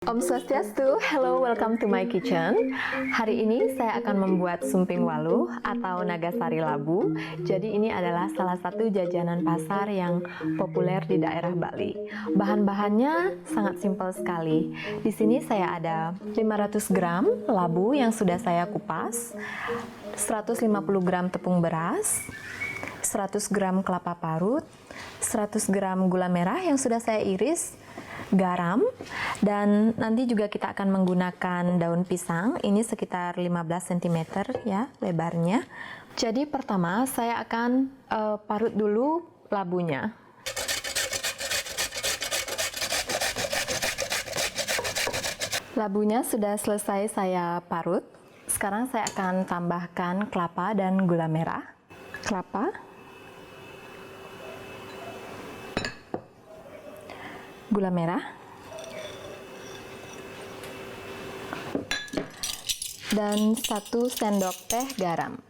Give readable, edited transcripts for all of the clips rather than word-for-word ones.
Om Swastiastu, hello, welcome to my kitchen. Hari ini saya akan membuat sumping waluh atau nagasari labu. Jadi ini adalah salah satu jajanan pasar yang populer di daerah Bali. Bahan-bahannya sangat simpel sekali. Di sini saya ada 500 gram labu yang sudah saya kupas, 150 gram tepung beras, 100 gram kelapa parut, 100 gram gula merah yang sudah saya iris, garam, dan nanti juga kita akan menggunakan daun pisang. Ini sekitar 15 cm ya lebarnya. Jadi pertama saya akan parut dulu labunya. Labunya sudah selesai saya parut. Sekarang saya akan tambahkan kelapa dan gula merah. Kelapa, gula merah, dan 1 sendok teh garam.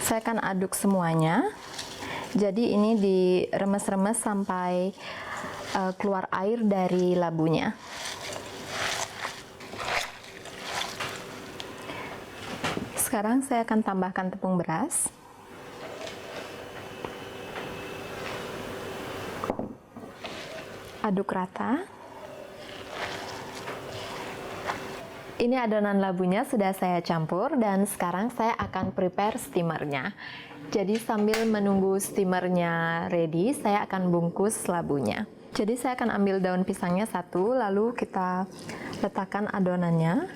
Saya akan aduk semuanya. Jadi ini diremes-remes sampai keluar air dari labunya. Sekarang saya akan tambahkan tepung beras. Aduk rata. Ini adonan labunya sudah saya campur dan sekarang saya akan prepare steamernya. Jadi sambil menunggu steamernya ready, saya akan bungkus labunya. Jadi saya akan ambil daun pisangnya satu, lalu kita letakkan adonannya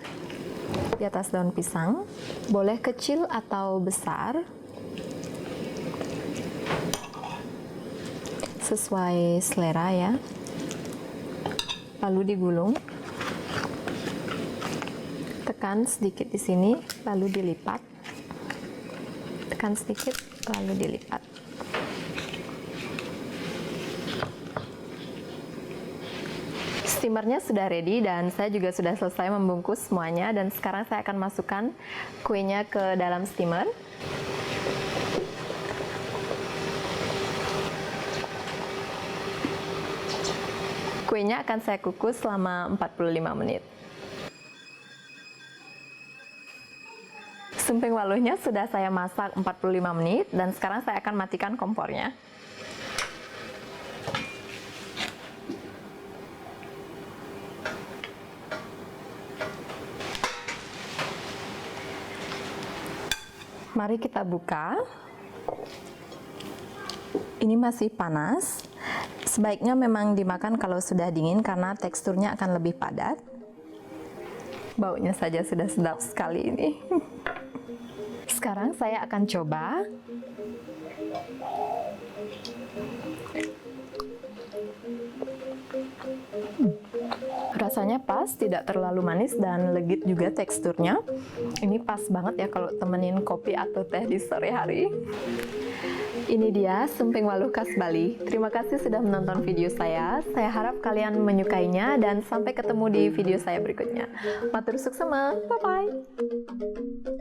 di atas daun pisang. Boleh kecil atau besar, sesuai selera ya. Lalu digulung, tekan sedikit di sini, lalu dilipat, tekan sedikit, lalu dilipat. Steamernya sudah ready dan saya juga sudah selesai membungkus semuanya, dan sekarang saya akan masukkan kuenya ke dalam steamer. Kuenya akan saya kukus selama 45 menit. Sumping waluhnya sudah saya masak 45 menit dan sekarang saya akan matikan kompornya. Mari kita buka. Ini masih panas. Sebaiknya memang dimakan kalau sudah dingin karena teksturnya akan lebih padat. Baunya saja sudah sedap sekali ini. Sekarang saya akan coba. Rasanya pas, tidak terlalu manis dan legit juga teksturnya. Ini pas banget ya kalau temenin kopi atau teh di sore hari. Ini dia sumping waluh khas Bali. Terima kasih sudah menonton video saya. Saya harap kalian menyukainya dan sampai ketemu di video saya berikutnya. Matur suksema, bye-bye.